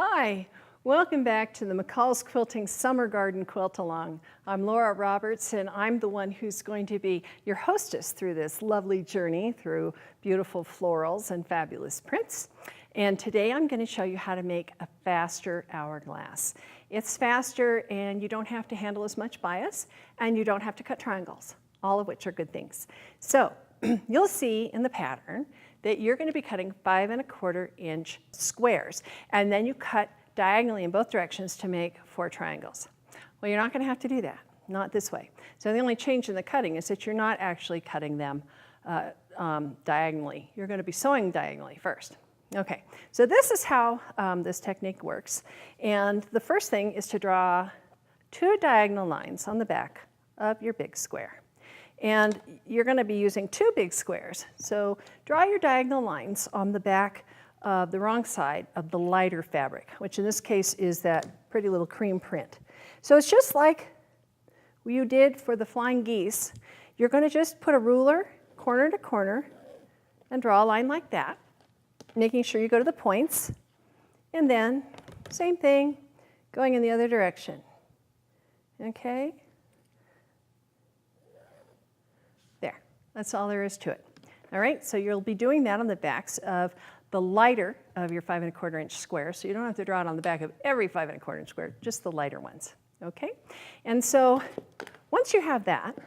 Hi, welcome back to the McCall's Quilting Summer Garden Quilt-Along. I'm Laura Roberts, and I'm the one who's going to be your hostess through this lovely journey through beautiful florals and fabulous prints. And today I'm going to show you how to make a faster hourglass. It's faster and you don't have to handle as much bias, and you don't have to cut triangles, all of which are good things. So you'll see in the pattern that you're going to be cutting 5 1/4 inch squares, and then you cut diagonally in both directions to make 4 triangles. Well, you're not going to have to do that, not this way. So the only change in the cutting is that you're not actually cutting them diagonally. You're going to be sewing diagonally first. Okay, so this is how this technique works. And the first thing is to draw 2 diagonal lines on the back of your big square. And you're going to be using 2 big squares. So draw your diagonal lines on the back of the wrong side of the lighter fabric, which in this case is that pretty little cream print. So it's just like you did for the flying geese. You're going to just put a ruler corner to corner and draw a line like that, making sure you go to the points. And then same thing, going in the other direction. Okay? That's all there is to it. All right, so you'll be doing that on the backs of the lighter of your 5 1/4 inch square, so you don't have to draw it on the back of every 5 1/4 inch square, just the lighter ones, okay? And so once you have that,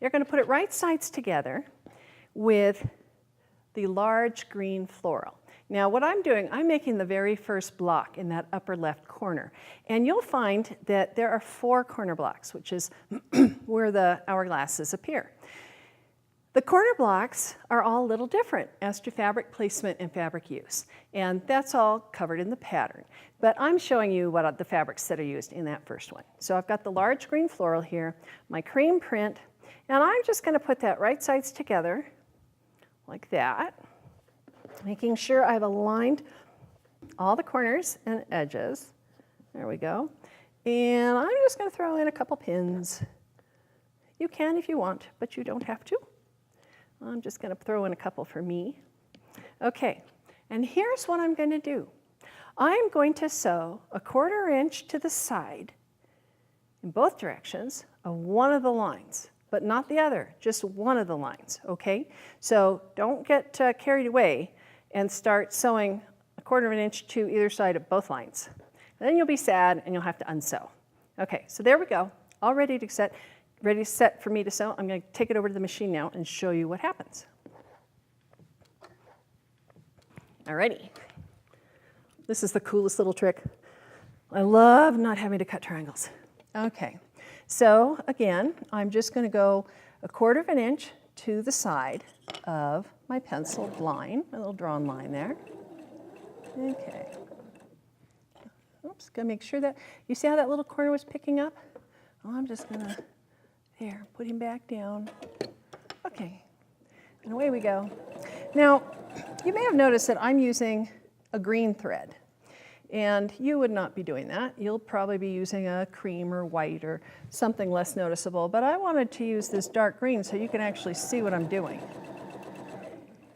you're going to put it right sides together with the large green floral. Now what I'm doing, I'm making the very first block in that upper left corner, and you'll find that there are 4 corner blocks, which is where the hourglasses appear. The corner blocks are all a little different as to fabric placement and fabric use, and that's all covered in the pattern. But I'm showing you what the fabrics that are used in that first one. So I've got the large green floral here, my cream print, and I'm just going to put that right sides together like that, making sure I've aligned all the corners and edges. There we go. And I'm just going to throw in a couple pins. You can if you want, but you don't have to. I'm just going to throw in a couple for me. Okay, and here's what I'm going to do. I'm going to sew 1/4 inch to the side in both directions of one of the lines, but not the other, just one of the lines, okay? So don't get carried away and start sewing 1/4 inch to either side of both lines. And then you'll be sad and you'll have to unsew. Okay, so there we go, all ready set for me to sew. I'm going to take it over to the machine now and show you what happens. Alrighty. This is the coolest little trick. I love not having to cut triangles. Okay, so again, I'm just going to go 1/4 inch to the side of my penciled line, my little drawn line there. Okay. Oops, gotta make sure that, you see how that little corner was picking up? Oh, I'm just gonna, there, put him back down. Okay, and away we go. Now, you may have noticed that I'm using a green thread, and you would not be doing that. You'll probably be using a cream or white or something less noticeable, but I wanted to use this dark green so you can actually see what I'm doing.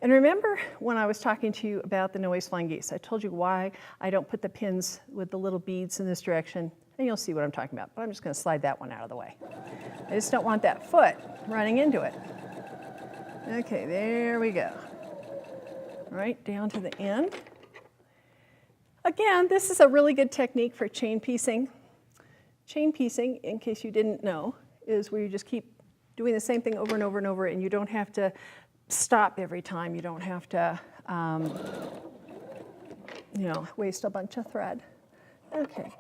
And remember when I was talking to you about the no-waste flying geese, I told you why I don't put the pins with the little beads in this direction, and you'll see what I'm talking about, but I'm just going to slide that one out of the way. I just don't want that foot running into it. Okay, there we go. Right down to the end. Again, this is a really good technique for chain piecing. Chain piecing, in case you didn't know, is where you just keep doing the same thing over and over and over, and you don't have to stop every time. You don't have to, waste a bunch of thread. Okay,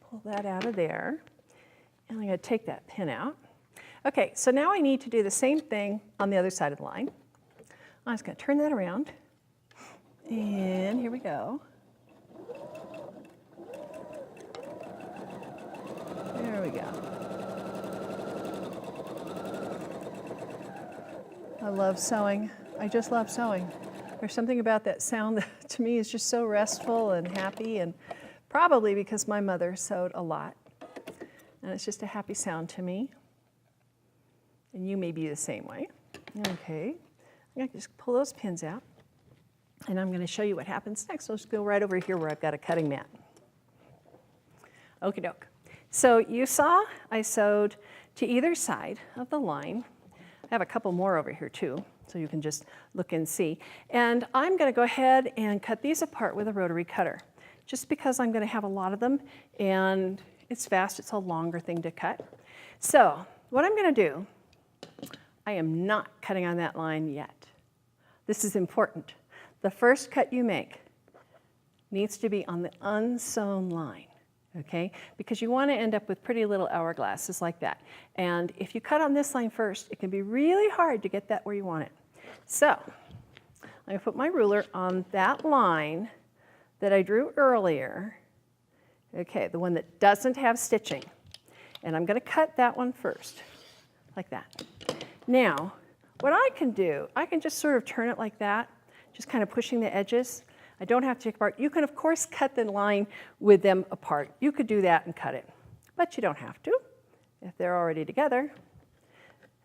pull that out of there. And I'm going to take that pin out. Okay, so now I need to do the same thing on the other side of the line. I'm just going to turn that around. And here we go. There we go. I love sewing. I just love sewing. There's something about that sound that to me is just so restful and happy, and probably because my mother sewed a lot. And it's just a happy sound to me. And you may be the same way. Okay, I'm going to just pull those pins out. And I'm going to show you what happens next. Let's go right over here where I've got a cutting mat. Okie doke. So you saw I sewed to either side of the line. I have a couple more over here too, so you can just look and see. And I'm going to go ahead and cut these apart with a rotary cutter, just because I'm going to have a lot of them, and it's fast. It's a longer thing to cut. So what I'm going to do, I am not cutting on that line yet. This is important. The first cut you make needs to be on the unsewn line, okay? Because you want to end up with pretty little hourglasses like that. And if you cut on this line first, it can be really hard to get that where you want it. So I'm going to put my ruler on that line that I drew earlier, okay, the one that doesn't have stitching. And I'm going to cut that one first, like that. Now, what I can do, I can just sort of turn it like that, just kind of pushing the edges. I don't have to take apart. You can, of course, cut the line with them apart. You could do that and cut it, but you don't have to if they're already together.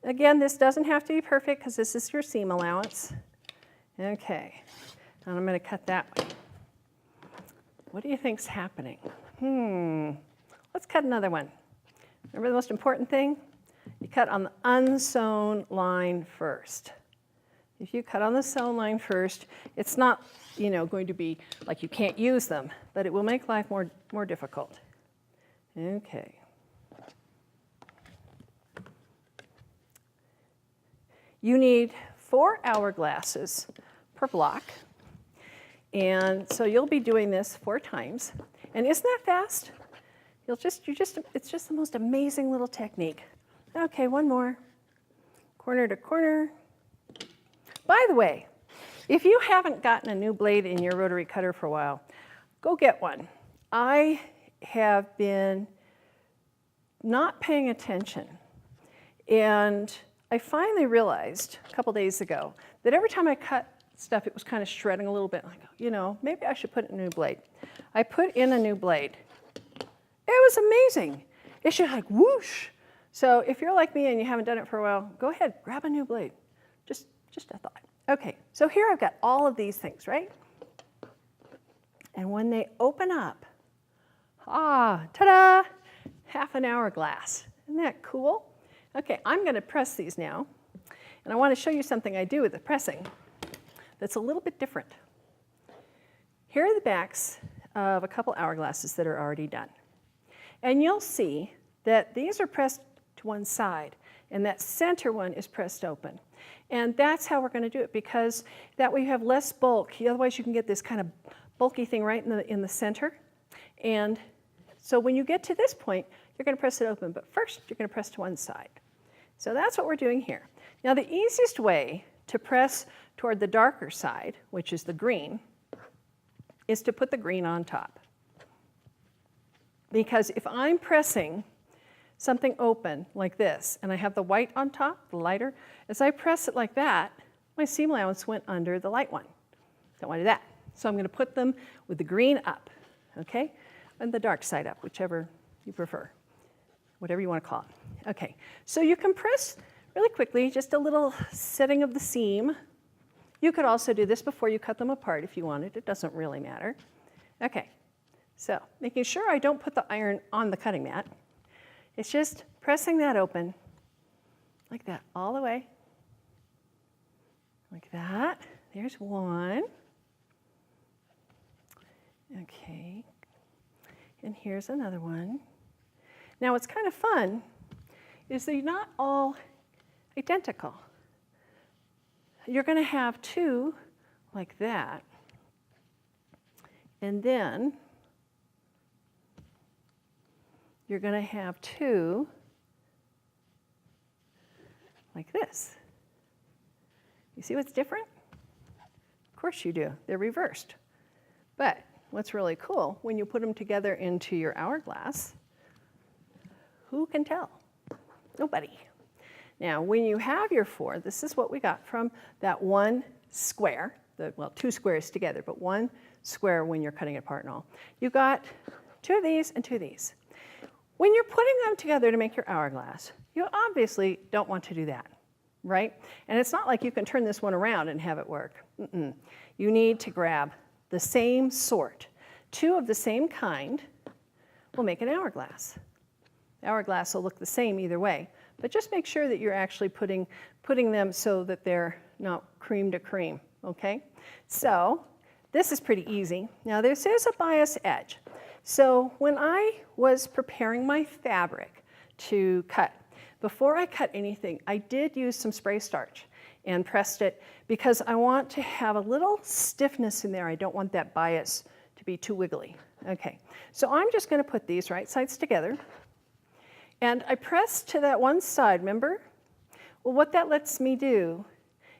Again, this doesn't have to be perfect because this is your seam allowance. Okay, and I'm going to cut that way. What do you think's happening? Let's cut another one. Remember the most important thing? You cut on the unsewn line first. If you cut on the sewn line first, it's not, going to be like you can't use them, but it will make life more difficult. Okay. You need 4 hourglasses per block. And so you'll be doing this 4 times. And isn't that fast? It's just the most amazing little technique. Okay, one more. Corner to corner. By the way, if you haven't gotten a new blade in your rotary cutter for a while, go get one. I have been not paying attention. And I finally realized a couple days ago that every time I cut stuff, it was kind of shredding a little bit. I go, maybe I should put in a new blade. I put in a new blade. It was amazing. It's just like whoosh. So if you're like me and you haven't done it for a while, go ahead, grab a new blade. Just a thought. Okay, so here I've got all of these things, right? And when they open up, ta-da, half an hourglass. Isn't that cool? Okay, I'm going to press these now. And I want to show you something I do with the pressing that's a little bit different. Here are the backs of a couple hourglasses that are already done. And you'll see that these are pressed to one side, and that center one is pressed open. And that's how we're going to do it, because that way you have less bulk. Otherwise you can get this kind of bulky thing right in the center. And so when you get to this point, you're going to press it open, but first you're going to press to one side. So that's what we're doing here. Now the easiest way to press toward the darker side, which is the green, is to put the green on top. Because if I'm pressing something open like this, and I have the white on top, the lighter, as I press it like that, my seam allowance went under the light one. Don't want to do that. So I'm going to put them with the green up, okay? And the dark side up, whichever you prefer, whatever you want to call it. Okay, so you can press really quickly, just a little setting of the seam. You could also do this before you cut them apart if you wanted. It doesn't really matter. Okay, so making sure I don't put the iron on the cutting mat. It's just pressing that open like that all the way. Like that. There's one. Okay. And here's another one. Now what's kind of fun is they're not all identical. You're going to have 2 like that. And then you're going to have 2 like this. You see what's different? Of course you do. They're reversed. But what's really cool, when you put them together into your hourglass, who can tell? Nobody. Now, when you have your 4, this is what we got from that one square, well, 2 squares together, but 1 square when you're cutting it apart and all. You got 2 of these and 2 of these. When you're putting them together to make your hourglass, you obviously don't want to do that, right? And it's not like you can turn this one around and have it work. you need to grab the same sort. Two of the same kind will make an hourglass. The hourglass will look the same either way, but just make sure that you're actually putting them so that they're not cream to cream, okay? So this is pretty easy. Now this is a bias edge. So when I was preparing my fabric to cut, before I cut anything, I did use some spray starch and pressed it because I want to have a little stiffness in there. I don't want that bias to be too wiggly. Okay, so I'm just going to put these right sides together. And I press to that one side, remember? Well, what that lets me do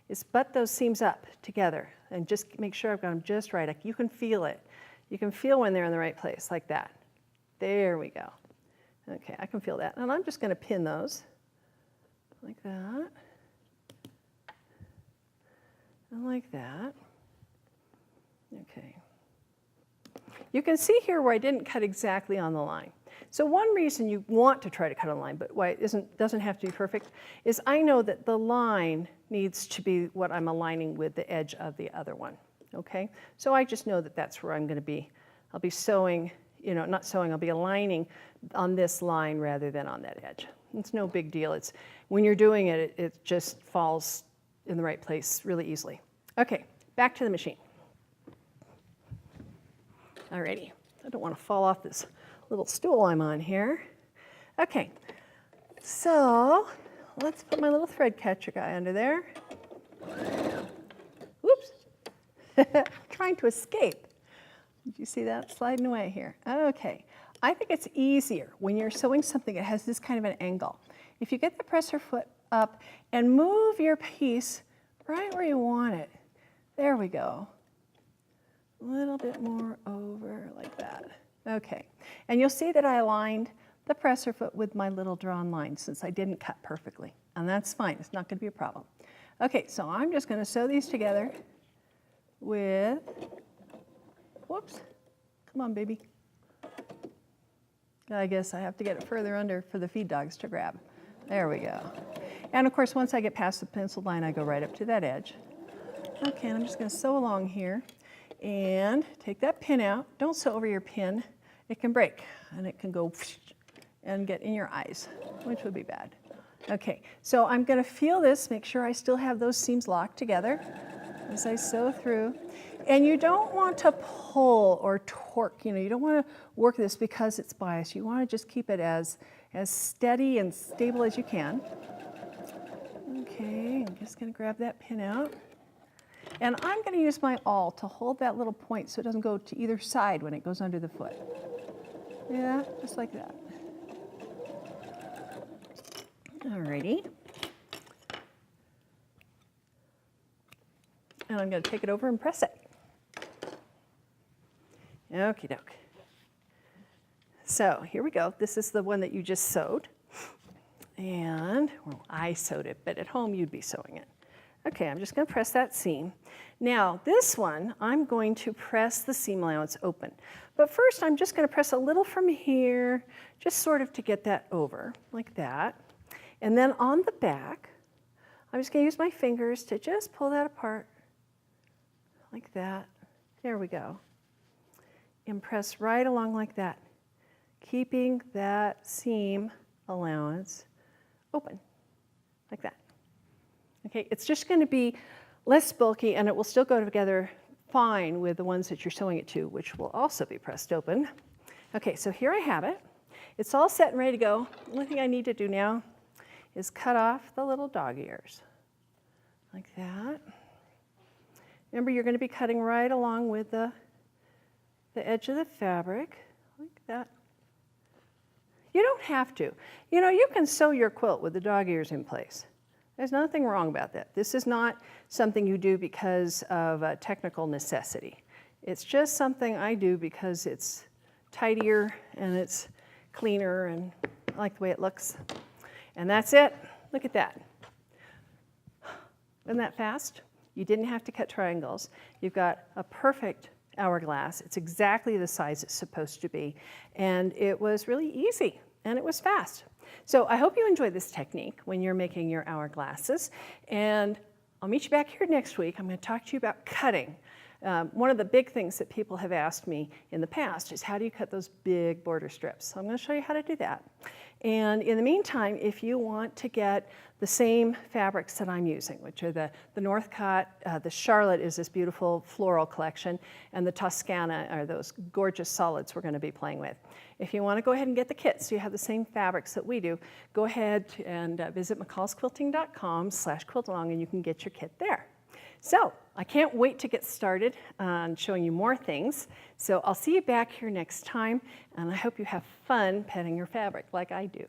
is butt those seams up together and just make sure I've got them just right. Like you can feel it. You can feel when they're in the right place, like that. There we go. Okay, I can feel that. And I'm just going to pin those like that. And like that. Okay. You can see here where I didn't cut exactly on the line. So one reason you want to try to cut on the line, but why it doesn't have to be perfect, is I know that the line needs to be what I'm aligning with the edge of the other one, okay? So I just know that that's where I'm going to be. I'll be sewing, you know, not sewing, I'll be aligning on this line rather than on that edge. It's no big deal. It's, when you're doing it, it just falls in the right place really easily. Okay, back to the machine. Alrighty, I don't want to fall off this little stool I'm on here. Okay, so let's put my little thread catcher guy under there. Whoops, trying to escape. Did you see that sliding away here? Okay, I think it's easier when you're sewing something that has this kind of an angle. If you get the presser foot up and move your piece right where you want it. There we go. A little bit more over like that. Okay, and you'll see that I aligned the presser foot with my little drawn line since I didn't cut perfectly, and that's fine, it's not going to be a problem. Okay, so I'm just going to sew these together with, whoops, come on baby. I guess I have to get it further under for the feed dogs to grab. There we go. And of course, once I get past the pencil line, I go right up to that edge. Okay, and I'm just going to sew along here. And take that pin out. Don't sew over your pin. It can break and it can go and get in your eyes, which would be bad. Okay, so I'm going to feel this, make sure I still have those seams locked together as I sew through. And you don't want to pull or torque, you don't want to work this because it's biased. You want to just keep it as steady and stable as you can. Okay, I'm just going to grab that pin out. And I'm going to use my awl to hold that little point so it doesn't go to either side when it goes under the foot. Yeah, just like that. Alrighty. And I'm going to take it over and press it. Okie doke. So here we go. This is the one that you just sewed. And, well, I sewed it, but at home you'd be sewing it. Okay, I'm just going to press that seam. Now, this one, I'm going to press the seam allowance open. But first, I'm just going to press a little from here, just sort of to get that over, like that. And then on the back, I'm just going to use my fingers to just pull that apart, like that. There we go. And press right along like that, keeping that seam allowance open, like that. Okay, it's just going to be less bulky and it will still go together fine with the ones that you're sewing it to, which will also be pressed open. Okay, so here I have it. It's all set and ready to go. The only thing I need to do now is cut off the little dog ears, like that. Remember, you're going to be cutting right along with the edge of the fabric, like that. You don't have to. You can sew your quilt with the dog ears in place. There's nothing wrong about that. This is not something you do because of a technical necessity. It's just something I do because it's tidier and it's cleaner and I like the way it looks. And that's it. Look at that. Isn't that fast? You didn't have to cut triangles. You've got a perfect hourglass. It's exactly the size it's supposed to be. And it was really easy and it was fast. So I hope you enjoy this technique when you're making your hourglasses. And I'll meet you back here next week. I'm going to talk to you about cutting One of the big things that people have asked me in the past is how do you cut those big border strips? So I'm going to show you how to do that. And in the meantime, if you want to get the same fabrics that I'm using, which are the Northcott, the Charlotte is this beautiful floral collection, and the Toscana are those gorgeous solids we're going to be playing with. If you want to go ahead and get the kit so you have the same fabrics that we do, go ahead and visit mccallsquilting.com/quiltalong and you can get your kit there. So I can't wait to get started on showing you more things. So I'll see you back here next time, and I hope you have fun petting your fabric like I do.